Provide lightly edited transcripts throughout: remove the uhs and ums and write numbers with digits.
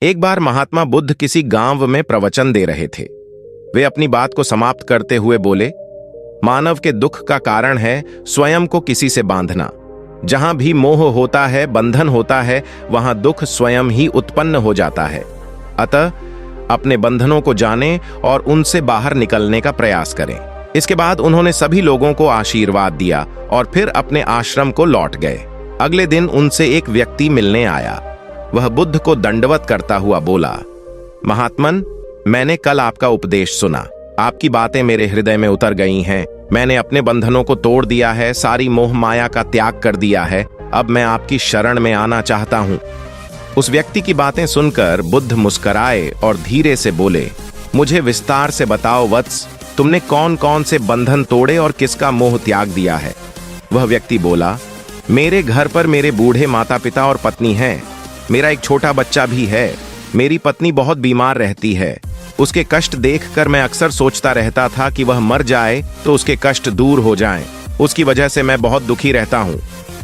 एक बार महात्मा बुद्ध किसी गांव में प्रवचन दे रहे थे। वे अपनी बात को समाप्त करते हुए बोले, मानव के दुख का कारण है स्वयं को किसी से बांधना। जहां भी मोह होता है, बंधन होता है, वहां दुख स्वयं ही उत्पन्न हो जाता है। अतः अपने बंधनों को जानें और उनसे बाहर निकलने का प्रयास करें। इसके बाद उन्होंने सभी लोगों को आशीर्वाद दिया और फिर अपने आश्रम को लौट गए। अगले दिन उनसे एक व्यक्ति मिलने आया। वह बुद्ध को दंडवत करता हुआ बोला, महात्मन, मैंने कल आपका उपदेश सुना। आपकी बातें मेरे हृदय में उतर गई हैं। मैंने अपने बंधनों को तोड़ दिया है, सारी मोह माया का त्याग कर दिया है। अब मैं आपकी शरण में आना चाहता हूं। उस व्यक्ति की बातें सुनकर बुद्ध मुस्कुराए और धीरे से बोले, मुझे विस्तार से बताओ वत्स, तुमने कौन कौन से बंधन तोड़े और किसका मोह त्याग दिया है? वह व्यक्ति बोला, मेरे घर पर मेरे बूढ़े माता पिता और पत्नी हैं। मेरा एक छोटा बच्चा भी है। मेरी पत्नी बहुत बीमार रहती है। उसके कष्ट देखकर मैं अक्सर सोचता रहता था कि वह मर जाए तो उसके कष्ट दूर हो जाएं। उसकी वजह से मैं बहुत दुखी रहता हूं।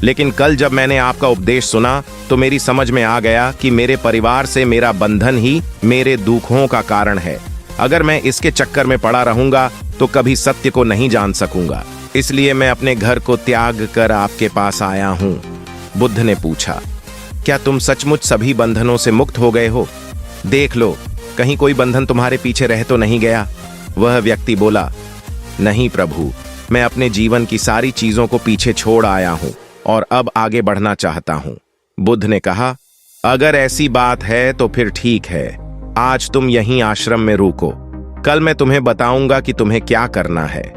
लेकिन कल जब मैंने आपका उपदेश सुना तो मेरी समझ में आ गया कि मेरे परिवार से मेरा बंधन ही मेरे दुखों का कारण है। अगर मैं इसके चक्कर में पड़ा रहूंगा तो कभी सत्य को नहीं जान सकूंगा। इसलिए मैं अपने घर को त्याग कर आपके पास आया हूं। बुद्ध ने पूछा, क्या तुम सचमुच सभी बंधनों से मुक्त हो गए हो? देख लो, कहीं कोई बंधन तुम्हारे पीछे रह तो नहीं गया? वह व्यक्ति बोला, नहीं प्रभु, मैं अपने जीवन की सारी चीजों को पीछे छोड़ आया हूं और अब आगे बढ़ना चाहता हूं। बुद्ध ने कहा, अगर ऐसी बात है तो फिर ठीक है। आज तुम यहीं आश्रम में रुको। कल मैं तुम्हें बताऊंगा कि तुम्हें क्या करना है।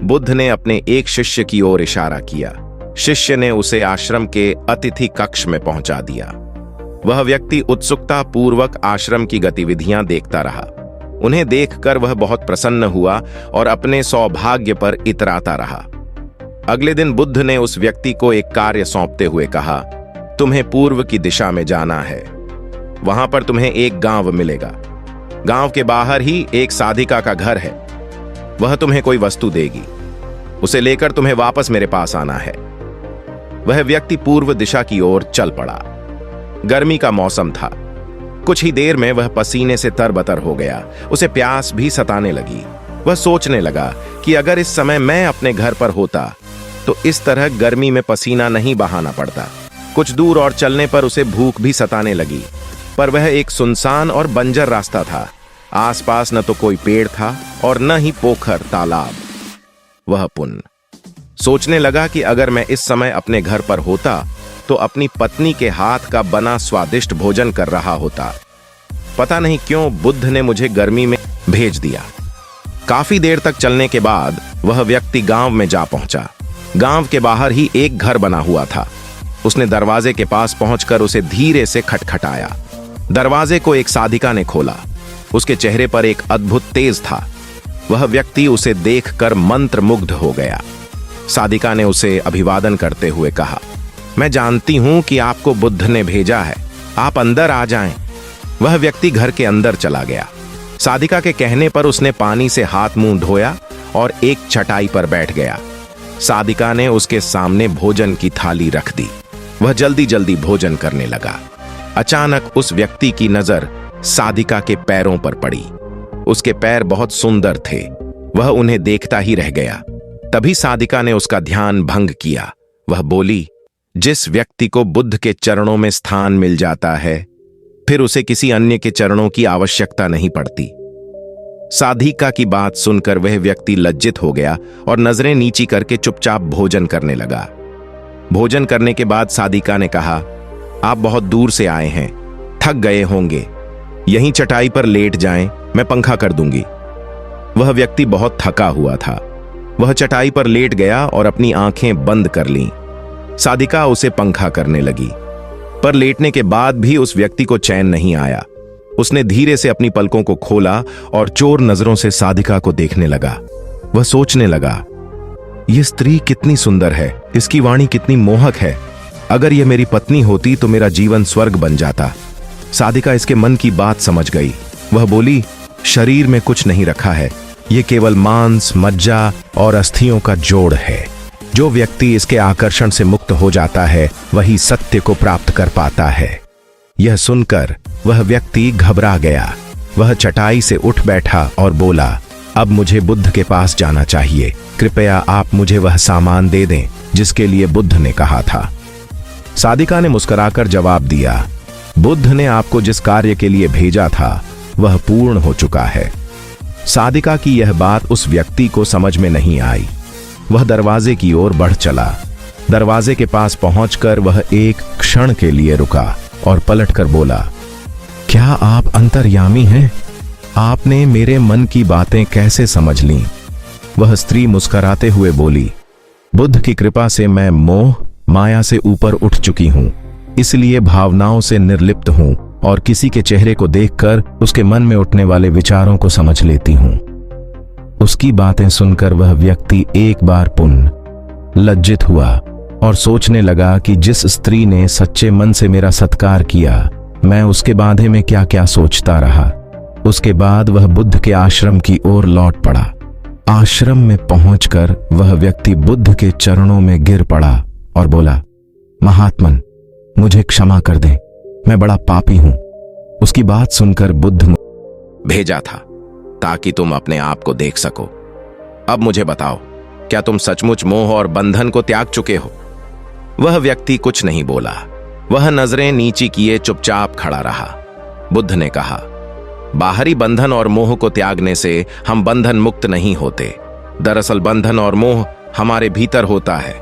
बुद्ध ने अपने एक शिष्य की ओर इशारा किया। शिष्य ने उसे आश्रम के अतिथि कक्ष में पहुंचा दिया। वह व्यक्ति उत्सुकता पूर्वक आश्रम की गतिविधियां देखता रहा। उन्हें देखकर वह बहुत प्रसन्न हुआ और अपने सौभाग्य पर इतराता रहा। अगले दिन बुद्ध ने उस व्यक्ति को एक कार्य सौंपते हुए कहा, तुम्हें पूर्व की दिशा में जाना है। वहां पर तुम्हें एक गांव मिलेगा। गांव के बाहर ही एक साधिका का घर है। वह तुम्हें कोई वस्तु देगी। उसे लेकर तुम्हें वापस मेरे पास आना है। वह व्यक्ति पूर्व दिशा की ओर चल पड़ा। गर्मी का मौसम था। कुछ ही देर में वह पसीने से तरबतर हो गया। उसे प्यास भी सताने लगी। वह सोचने लगा कि अगर इस समय मैं अपने घर पर होता तो इस तरह गर्मी में पसीना नहीं बहाना पड़ता। कुछ दूर और चलने पर उसे भूख भी सताने लगी, पर वह एक सुनसान और बंजर रास्ता था। आसपास न तो कोई पेड़ था और न ही पोखर तालाब। वह पुन सोचने लगा कि अगर मैं इस समय अपने घर पर होता तो अपनी पत्नी के हाथ का बना स्वादिष्ट भोजन कर रहा होता। पता नहीं क्यों बुद्ध ने मुझे गर्मी में भेज दिया। काफी देर तक चलने के बाद वह व्यक्ति गांव में जा पहुंचा। गांव के बाहर ही एक घर बना हुआ था। उसने दरवाजे के पास पहुंचकर उसे धीरे से खटखटाया। दरवाजे को एक साधिका ने खोला। उसके चेहरे पर एक अद्भुत तेज था। वह व्यक्ति उसे देखकर मंत्रमुग्ध हो गया। साधिका ने उसे अभिवादन करते हुए कहा, मैं जानती हूं कि आपको बुद्ध ने भेजा है। आप अंदर आ जाएं। वह व्यक्ति घर के अंदर चला गया। साधिका के कहने पर उसने पानी से हाथ मुंह धोया और एक चटाई पर बैठ गया। साधिका ने उसके सामने भोजन की थाली रख दी। वह जल्दी जल्दी भोजन करने लगा। अचानक उस व्यक्ति की नजर साधिका के पैरों पर पड़ी। उसके पैर बहुत सुंदर थे। वह उन्हें देखता ही रह गया। तभी साधिका ने उसका ध्यान भंग किया। वह बोली, जिस व्यक्ति को बुद्ध के चरणों में स्थान मिल जाता है फिर उसे किसी अन्य के चरणों की आवश्यकता नहीं पड़ती। साधिका की बात सुनकर वह व्यक्ति लज्जित हो गया और नजरें नीची करके चुपचाप भोजन करने लगा। भोजन करने के बाद साधिका ने कहा, आप बहुत दूर से आए हैं, थक गए होंगे। यहीं चटाई पर लेट जाएं, मैं पंखा कर दूंगी। वह व्यक्ति बहुत थका हुआ था। वह चटाई पर लेट गया और अपनी आंखें बंद कर लीं। साधिका उसे पंखा करने लगी, पर लेटने के बाद भी उस व्यक्ति को चैन नहीं आया। उसने धीरे से अपनी पलकों को खोला और चोर नजरों से साधिका को देखने लगा। वह सोचने लगा, यह स्त्री कितनी सुंदर है, इसकी वाणी कितनी मोहक है। अगर यह मेरी पत्नी होती तो मेरा जीवन स्वर्ग बन जाता। साधिका इसके मन की बात समझ गई। वह बोली, शरीर में कुछ नहीं रखा है, यह केवल मांस, मज्जा और अस्थियों का जोड़ है। जो व्यक्ति इसके आकर्षण से मुक्त हो जाता है वही सत्य को प्राप्त कर पाता है। यह सुनकर वह व्यक्ति घबरा गया। वह चटाई से उठ बैठा और बोला, अब मुझे बुद्ध के पास जाना चाहिए। कृपया आप मुझे वह सामान दे दें जिसके लिए बुद्ध ने कहा था। साधिका ने मुस्कुराकर जवाब दिया, बुद्ध ने आपको जिस कार्य के लिए भेजा था वह पूर्ण हो चुका है। साधिका की यह बात उस व्यक्ति को समझ में नहीं आई। वह दरवाजे की ओर बढ़ चला। दरवाजे के पास पहुंचकर वह एक क्षण के लिए रुका और पलटकर बोला, क्या आप अंतर्यामी हैं? आपने मेरे मन की बातें कैसे समझ लीं? वह स्त्री मुस्कुराते हुए बोली, बुद्ध की कृपा से मैं मोह माया से ऊपर उठ चुकी हूं, इसलिए भावनाओं से निर्लिप्त हूं और किसी के चेहरे को देखकर उसके मन में उठने वाले विचारों को समझ लेती हूं। उसकी बातें सुनकर वह व्यक्ति एक बार पुनः लज्जित हुआ और सोचने लगा कि जिस स्त्री ने सच्चे मन से मेरा सत्कार किया, मैं उसके बारे में क्या क्या सोचता रहा। उसके बाद वह बुद्ध के आश्रम की ओर लौट पड़ा। आश्रम में पहुंचकर वह व्यक्ति बुद्ध के चरणों में गिर पड़ा और बोला, महात्मन, मुझे क्षमा कर दें, मैं बड़ा पापी हूं। उसकी बात सुनकर बुद्ध भेजा था ताकि तुम अपने आप को देख सको। अब मुझे बताओ, क्या तुम सचमुच मोह और बंधन को त्याग चुके हो? वह व्यक्ति कुछ नहीं बोला। वह नजरें नीची किए चुपचाप खड़ा रहा। बुद्ध ने कहा, बाहरी बंधन और मोह को त्यागने से हम बंधन मुक्त नहीं होते। दरअसल बंधन और मोह हमारे भीतर होता है।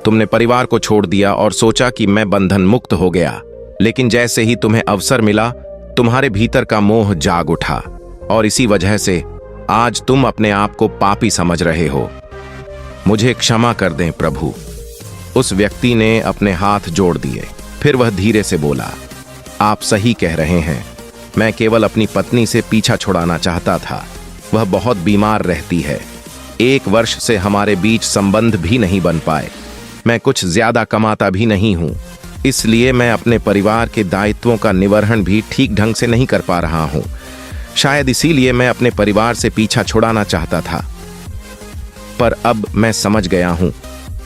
तुमने परिवार को छोड़ दिया और सोचा कि मैं बंधन मुक्त हो गया, लेकिन जैसे ही तुम्हें अवसर मिला, तुम्हारे भीतर का मोह जाग उठा और इसी वजह से आज तुम अपने आप को पापी समझ रहे हो। मुझे क्षमा कर दें प्रभु। उस व्यक्ति ने अपने हाथ जोड़ दिए। फिर वह धीरे से बोला, आप सही कह रहे हैं, मैं केवल अपनी पत्नी से पीछा छुड़ाना चाहता था। वह बहुत बीमार रहती है। 1 वर्ष से हमारे बीच संबंध भी नहीं बन पाए। मैं कुछ ज्यादा कमाता भी नहीं हूं, इसलिए मैं अपने परिवार के दायित्वों का निवर्हन भी ठीक ढंग से नहीं कर पा रहा हूं। शायद इसीलिए मैं अपने परिवार से पीछा छुड़ाना चाहता था, पर अब मैं समझ गया हूं,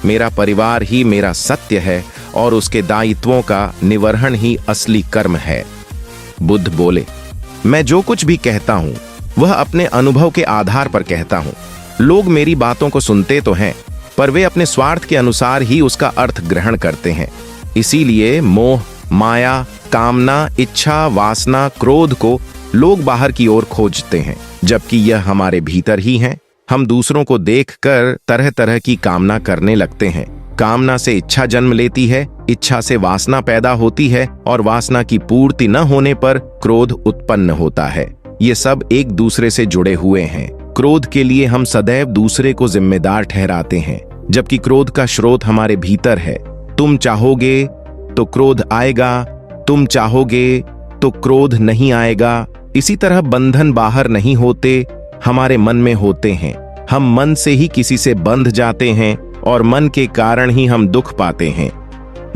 मेरा परिवार ही मेरा सत्य है और उसके दायित्वों का निवर्हन ही असली कर्म है। बुद्ध बोले, मैं जो कुछ भी कहता हूं वह अपने अनुभव के आधार पर कहता हूं। लोग मेरी बातों को सुनते तो हैं, पर वे अपने स्वार्थ के अनुसार ही उसका अर्थ ग्रहण करते हैं। इसीलिए मोह, माया, कामना, इच्छा, वासना, क्रोध को लोग बाहर की ओर खोजते हैं, जबकि यह हमारे भीतर ही है। हम दूसरों को देखकर तरह तरह की कामना करने लगते हैं। कामना से इच्छा जन्म लेती है, इच्छा से वासना पैदा होती है और वासना की पूर्ति न होने पर क्रोध उत्पन्न होता है। ये सब एक दूसरे से जुड़े हुए हैं। क्रोध के लिए हम सदैव दूसरे को जिम्मेदार ठहराते हैं, जबकि क्रोध का स्रोत हमारे भीतर है। तुम चाहोगे तो क्रोध आएगा, तुम चाहोगे तो क्रोध नहीं आएगा। इसी तरह बंधन बाहर नहीं होते, हमारे मन में होते हैं। हम मन से ही किसी से बंध जाते हैं और मन के कारण ही हम दुख पाते हैं।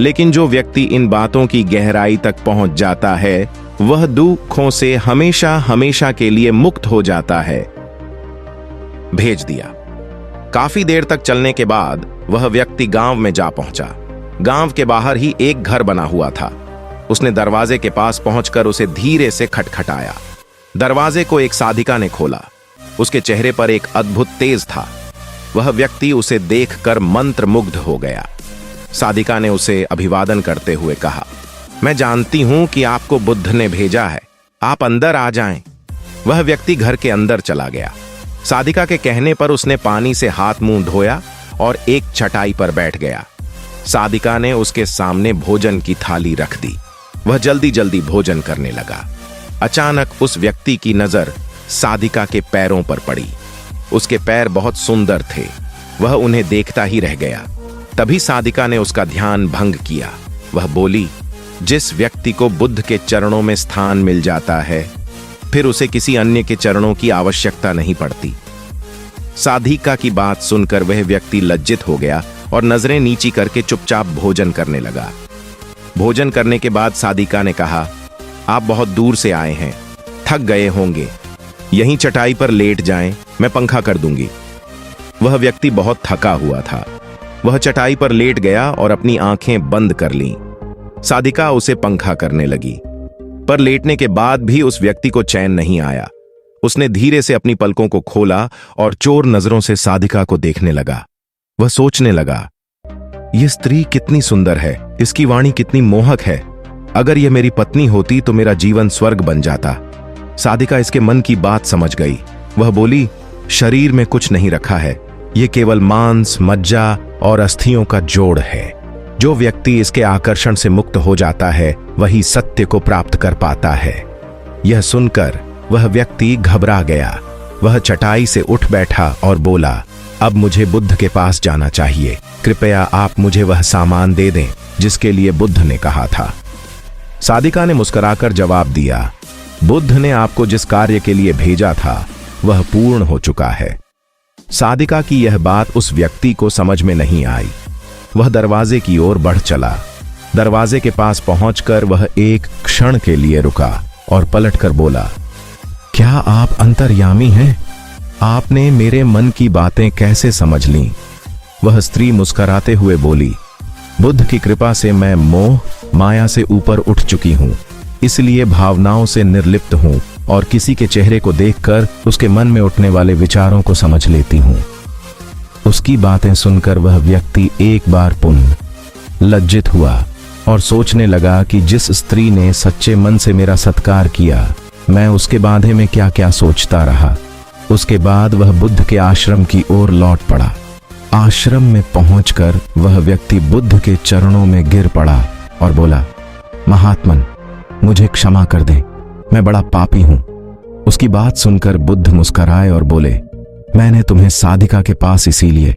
लेकिन जो व्यक्ति इन बातों की गहराई तक पहुंच जाता है, वह दुखों से हमेशा हमेशा के लिए मुक्त हो जाता है। भेज दिया। काफी देर तक चलने के बाद वह व्यक्ति गांव में जा पहुंचा। गांव के बाहर ही एक घर बना हुआ था। उसने दरवाजे के पास पहुंचकर उसे धीरे से खटखटाया। दरवाजे को एक साधिका ने खोला। उसके चेहरे पर एक अद्भुत तेज था। वह व्यक्ति उसे देखकर मंत्रमुग्ध हो गया। साधिका ने उसे अभिवादन करते हुए कहा, मैं जानती हूं कि आपको बुद्ध ने भेजा है, आप अंदर आ जाएं। वह व्यक्ति घर के अंदर चला गया। साधिका के कहने पर उसने पानी से हाथ मुंह धोया और एक चटाई पर बैठ गया। साधिका ने उसके सामने भोजन की थाली रख दी। वह जल्दी जल्दी भोजन करने लगा। अचानक उस व्यक्ति की नजर साधिका के पैरों पर पड़ी। उसके पैर बहुत सुंदर थे। वह उन्हें देखता ही रह गया। तभी साधिका ने उसका ध्यान भंग किया। वह बोली, जिस व्यक्ति को बुद्ध के चरणों में स्थान मिल जाता है, फिर उसे किसी अन्य के चरणों की आवश्यकता नहीं पड़ती। साधिका की बात सुनकर वह व्यक्ति लज्जित हो गया और नजरें नीची करके चुपचाप भोजन करने लगा। भोजन करने के बाद साधिका ने कहा, आप बहुत दूर से आए हैं, थक गए होंगे, यहीं चटाई पर लेट जाएं, मैं पंखा कर दूंगी। वह व्यक्ति बहुत थका हुआ था। वह चटाई पर लेट गया और अपनी आंखें बंद कर लीं। साधिका उसे पंखा करने लगी। पर लेटने के बाद भी उस व्यक्ति को चैन नहीं आया। उसने धीरे से अपनी पलकों को खोला और चोर नजरों से साधिका को देखने लगा। वह सोचने लगा, यह स्त्री कितनी सुंदर है, इसकी वाणी कितनी मोहक है। अगर यह मेरी पत्नी होती तो मेरा जीवन स्वर्ग बन जाता। साधिका इसके मन की बात समझ गई। वह बोली, शरीर में कुछ नहीं रखा है, यह केवल मांस, मज्जा और अस्थियों का जोड़ है। जो व्यक्ति इसके आकर्षण से मुक्त हो जाता है वही सत्य को प्राप्त कर पाता है। यह सुनकर वह व्यक्ति घबरा गया। वह चटाई से उठ बैठा और बोला, अब मुझे बुद्ध के पास जाना चाहिए। कृपया आप मुझे वह सामान दे दें जिसके लिए बुद्ध ने कहा था। साधिका ने मुस्कुराकर जवाब दिया, बुद्ध ने आपको जिस कार्य के लिए भेजा था वह पूर्ण हो चुका है। साधिका की यह बात उस व्यक्ति को समझ में नहीं आई। वह दरवाजे की ओर बढ़ चला। दरवाजे के पास पहुंचकर वह एक क्षण के लिए रुका और पलटकर बोला, क्या आप अंतर्यामी हैं? आपने मेरे मन की बातें कैसे समझ लीं? वह स्त्री मुस्कुराते हुए बोली, बुद्ध की कृपा से मैं मोह माया से ऊपर उठ चुकी हूं, इसलिए भावनाओं से निर्लिप्त हूं और किसी के चेहरे को देखकर उसके मन में उठने वाले विचारों को समझ लेती हूं। उसकी बातें सुनकर वह व्यक्ति एक बार पुनः लज्जित हुआ और सोचने लगा कि जिस स्त्री ने सच्चे मन से मेरा सत्कार किया, मैं उसके बारे में क्या क्या सोचता रहा। उसके बाद वह बुद्ध के आश्रम की ओर लौट पड़ा। आश्रम में पहुंचकर वह व्यक्ति बुद्ध के चरणों में गिर पड़ा और बोला, महात्मन, मुझे क्षमा कर दे, मैं बड़ा पापी हूं। उसकी बात सुनकर बुद्ध मुस्कुराए और बोले, मैंने तुम्हें साधिका के पास इसीलिए